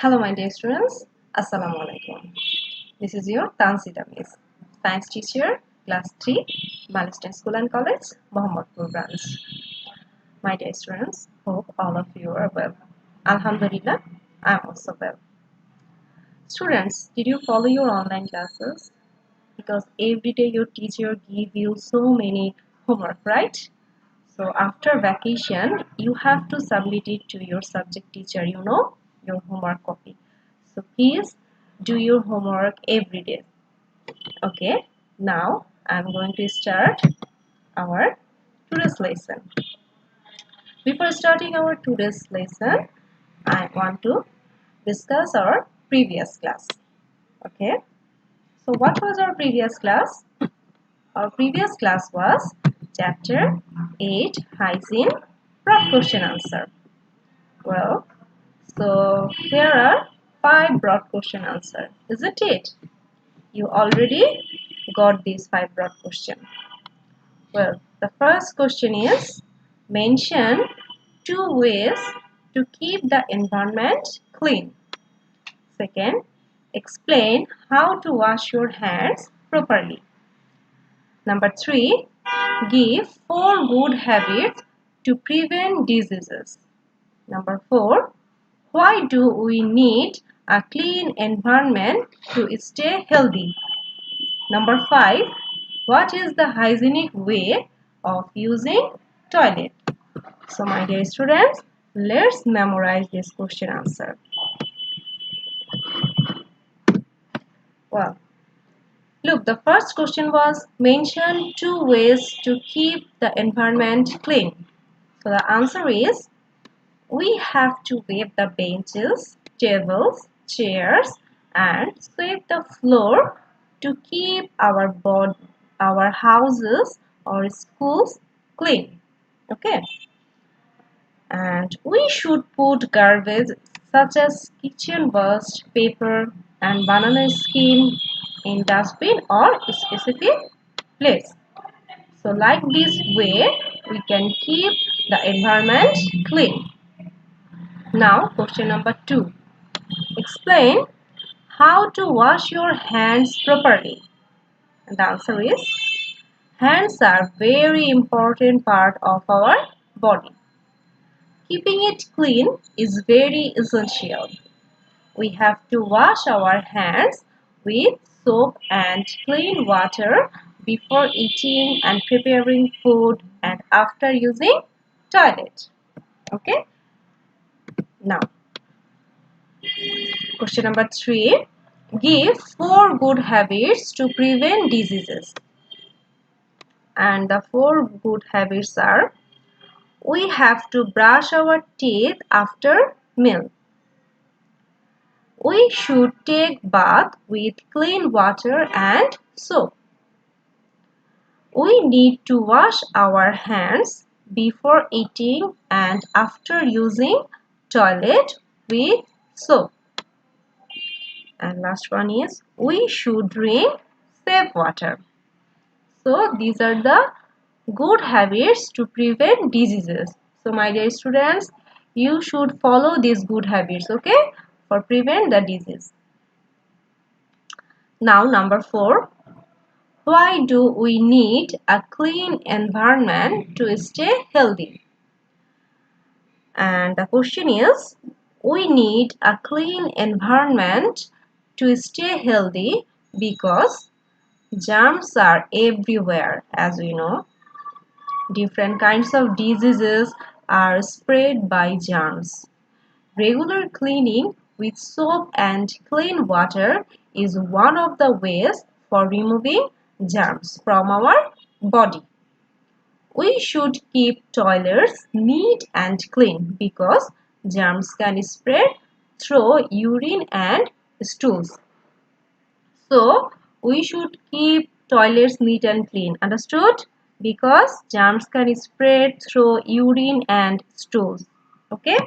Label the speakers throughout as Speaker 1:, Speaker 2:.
Speaker 1: Hello my dear students, Assalamu alaikum. This is your Tansita Miss, Science teacher, class 3, Malistan School and College, Mohammadpur branch. My dear students, hope all of you are well. Alhamdulillah, I am also well. Students, did you follow your online classes? Because every day your teacher give you so many homework, right? So after vacation, you have to submit it to your subject teacher, your homework copy. So please do your homework every day. Okay, now I'm going to start our today's lesson. Before starting our today's lesson, I want to discuss our previous class. Okay, so what was our previous class? Our previous class was chapter 8 Hygiene broad question answer. Well, so here are 5 broad question answer, isn't it? You already got these 5 broad questions. Well, the first question is mention 2 ways to keep the environment clean. Second, explain how to wash your hands properly. Number 3, give 4 good habits to prevent diseases. Number 4, why do we need a clean environment to stay healthy? Number 5, what is the hygienic way of using toilet? So my dear students, let's memorize this question answer. Well, look, the first question was mention 2 ways to keep the environment clean. So the answer is we have to wipe the benches, tables, chairs and sweep the floor to keep our houses or schools clean. Okay. And we should put garbage such as kitchen waste, paper and banana skin in dustbin or specific place. So like this way we can keep the environment clean. Now question number 2. Explain how to wash your hands properly. And the answer is hands are very important part of our body. Keeping it clean is very essential. We have to wash our hands with soap and clean water before eating and preparing food and after using toilet. Okay? Now, question number 3. Give 4 good habits to prevent diseases. And the 4 good habits are: we have to brush our teeth after meal. We should take bath with clean water and soap. We need to wash our hands before eating and after using toilet with soap. And last one is we should drink safe water. So these are the good habits to prevent diseases. So my dear students, you should follow these good habits, okay, for prevent the disease. Now number 4, why do we need a clean environment to stay healthy? And the question is, we need a clean environment to stay healthy because germs are everywhere, as we know. Different kinds of diseases are spread by germs. Regular cleaning with soap and clean water is one of the ways for removing germs from our body. We should keep toilets neat and clean because germs can spread through urine and stools. So, we should keep toilets neat and clean. Understood? Because germs can spread through urine and stools. Okay?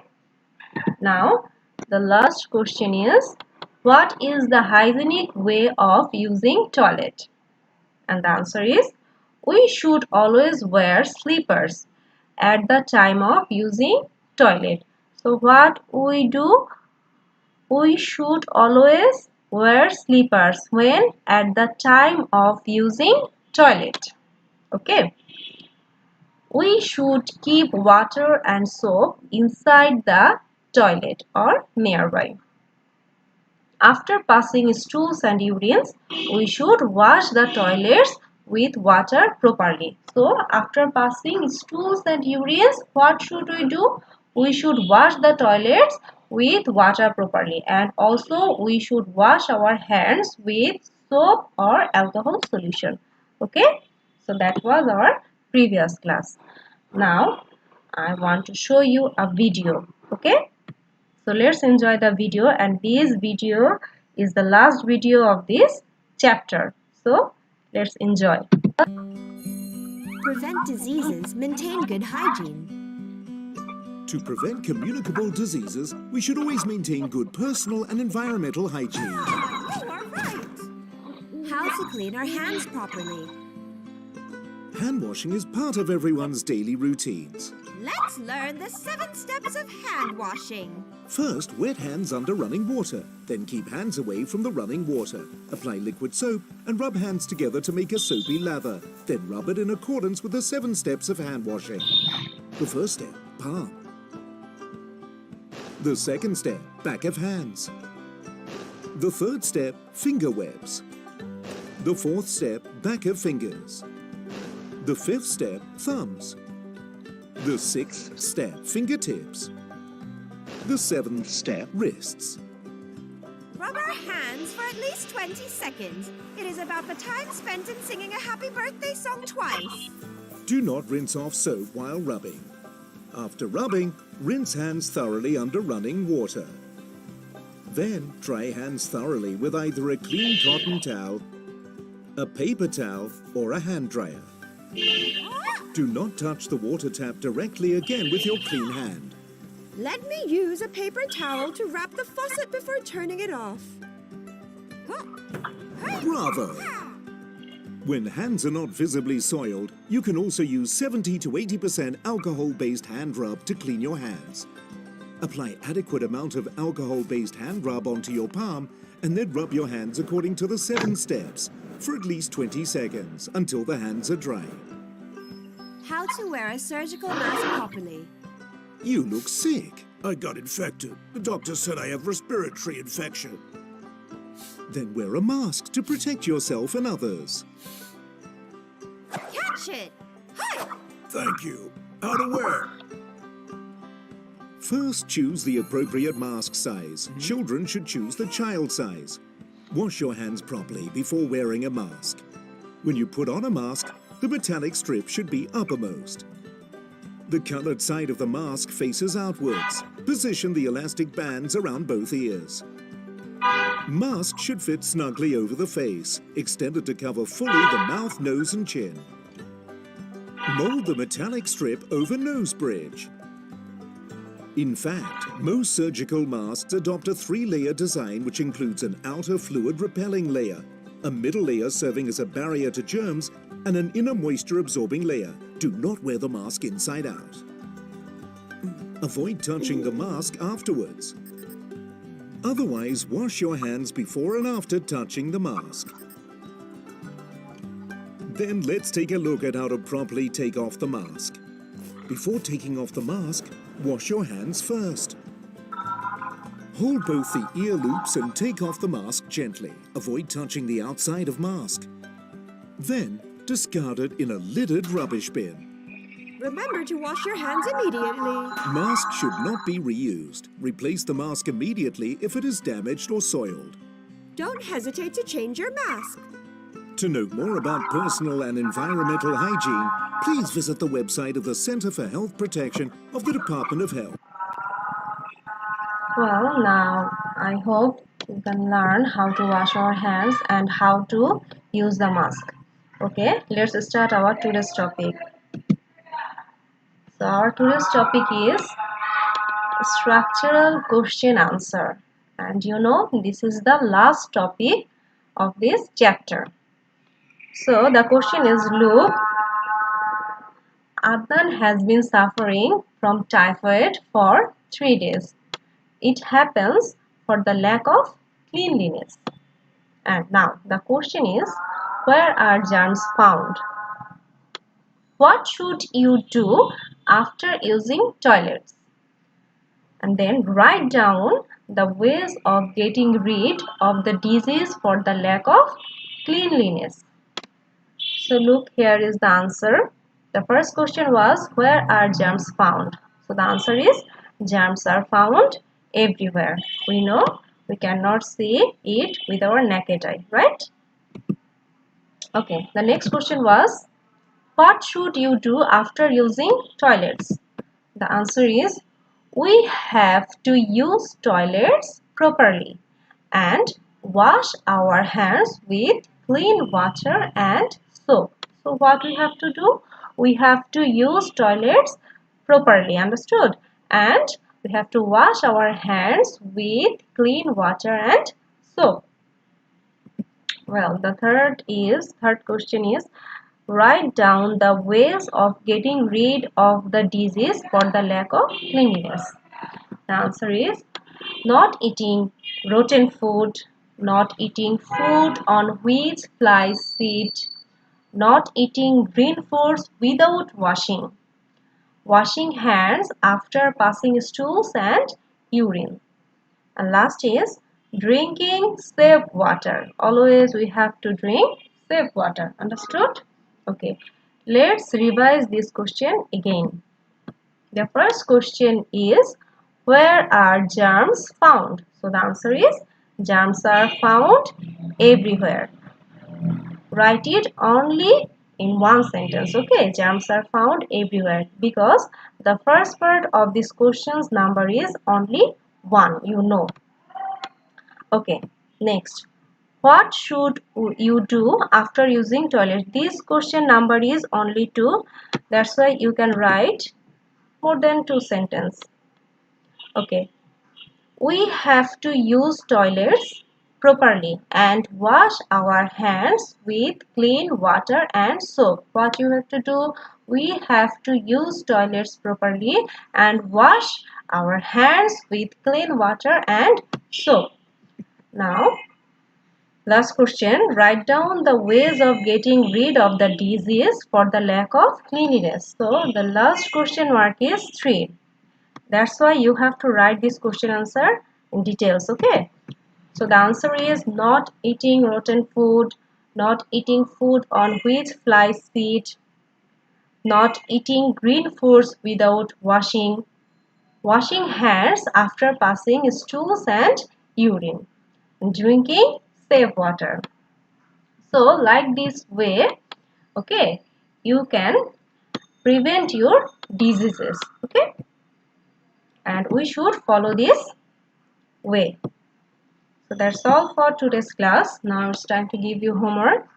Speaker 1: Now, the last question is, what is the hygienic way of using toilet? And the answer is, we should always wear slippers at the time of using toilet. So what we do? we should always wear slippers when at the time of using toilet. Okay. We should keep water and soap inside the toilet or nearby. After passing stools and urines, we should wash the toilets with water properly. So, after passing stools and urines, what should we do? We should wash the toilets with water properly, and also we should wash our hands with soap or alcohol solution. Okay, so that was our previous class. Now, I want to show you a video. Okay. So let's enjoy the video, and this video is the last video of this chapter. So let's enjoy.
Speaker 2: Prevent diseases, maintain good hygiene.
Speaker 3: To prevent communicable diseases, we should always maintain good personal and environmental hygiene.
Speaker 2: You are right. How to clean our hands properly.
Speaker 3: Hand washing is part of everyone's daily routines.
Speaker 2: Let's learn the 7 steps of hand washing.
Speaker 3: First, wet hands under running water. Then keep hands away from the running water. Apply liquid soap and rub hands together to make a soapy lather. Then rub it in accordance with the 7 steps of hand washing. The first step, palm. The second step, back of hands. The third step, finger webs. The fourth step, back of fingers. The fifth step, thumbs. The sixth step, fingertips. The seventh step, wrists.
Speaker 2: Rub our hands for at least 20 seconds. It is about the time spent in singing a happy birthday song twice.
Speaker 3: Do not rinse off soap while rubbing. After rubbing, rinse hands thoroughly under running water. Then dry hands thoroughly with either a clean cotton towel, a paper towel, or a hand dryer. Do not touch the water tap directly again with your clean hand.
Speaker 2: Let me use a paper towel to wrap the faucet before turning it off.
Speaker 3: Bravo! When hands are not visibly soiled, you can also use 70 to 80% alcohol-based hand rub to clean your hands. Apply adequate amount of alcohol-based hand rub onto your palm and then rub your hands according to the 7 steps for at least 20 seconds until the hands are dry.
Speaker 2: How to wear a surgical mask properly.
Speaker 3: You look sick. I got infected. The doctor said I have respiratory infection. Then wear a mask to protect yourself and others.
Speaker 2: Catch it! Hi!
Speaker 3: Thank you. How to wear? First, choose the appropriate mask size. Children should choose the child size. Wash your hands properly before wearing a mask. When you put on a mask, the metallic strip should be uppermost. The colored side of the mask faces outwards. Position the elastic bands around both ears. Mask should fit snugly over the face, extended to cover fully the mouth, nose and chin. Mold the metallic strip over nose bridge. In fact, most surgical masks adopt a 3-layer design which includes an outer fluid-repelling layer, a middle layer serving as a barrier to germs, and an inner moisture-absorbing layer. Do not wear the mask inside out. Avoid touching the mask afterwards. Otherwise, wash your hands before and after touching the mask. Then let's take a look at how to properly take off the mask. Before taking off the mask, wash your hands first. Hold both the ear loops and take off the mask gently. Avoid touching the outside of mask. Then, discard it in a lidded rubbish bin.
Speaker 2: Remember to wash your hands immediately.
Speaker 3: Mask should not be reused. Replace the mask immediately if it is damaged or soiled.
Speaker 2: Don't hesitate to change your mask.
Speaker 3: To know more about personal and environmental hygiene, please visit the website of the Center for Health Protection of the Department of Health.
Speaker 1: Well, now I hope you can learn how to wash our hands and how to use the mask. Okay, let's start our today's topic. So our today's topic is structural question answer, and you know this is the last topic of this chapter. So the question is, look, Adnan has been suffering from typhoid for 3 days. It happens for the lack of cleanliness. And now the question is, where are germs found? What should you do after using toilets? And then write down the ways of getting rid of the disease for the lack of cleanliness. So look, here is the answer. The first question was, where are germs found? So the answer is, germs are found everywhere. We know we cannot see it with our naked eye, right? Okay, the next question was, what should you do after using toilets? The answer is, we have to use toilets properly and wash our hands with clean water and soap. So what we have to do? We have to use toilets properly, understood? And we have to wash our hands with clean water and soap. Well, the third question is, write down the ways of getting rid of the disease for the lack of cleanliness. The answer is, not eating rotten food, not eating food on which flies sit, not eating green foods without washing, washing hands after passing stools and urine. And last is, drinking safe water. Always we have to drink safe water. Understood? Okay. Let's revise this question again. The first question is, where are germs found? So the answer is, germs are found everywhere. Write it only in one sentence. Okay, germs are found everywhere, because the first part of this question's number is only 1, you know. Okay, next, what should you do after using toilet? This question number is only 2, that's why you can write more than 2 sentences. Okay, we have to use toilets properly and wash our hands with clean water and soap. What you have to do? We have to use toilets properly and wash our hands with clean water and soap. Now, last question, write down the ways of getting rid of the disease for the lack of cleanliness. So, the last question mark is 3. That's why you have to write this question answer in details, okay? So, the answer is, not eating rotten food, not eating food on which flies feed, not eating green foods without washing, washing hands after passing stools and urine, drinking safe water. So like this way, okay, you can prevent your diseases, okay, and we should follow this way. So that's all for today's class. Now it's time to give you homework,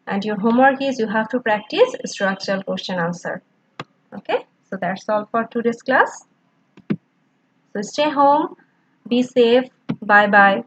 Speaker 1: and your homework is you have to practice structural question answer. Okay, so that's all for today's class. So stay home, be safe, bye bye.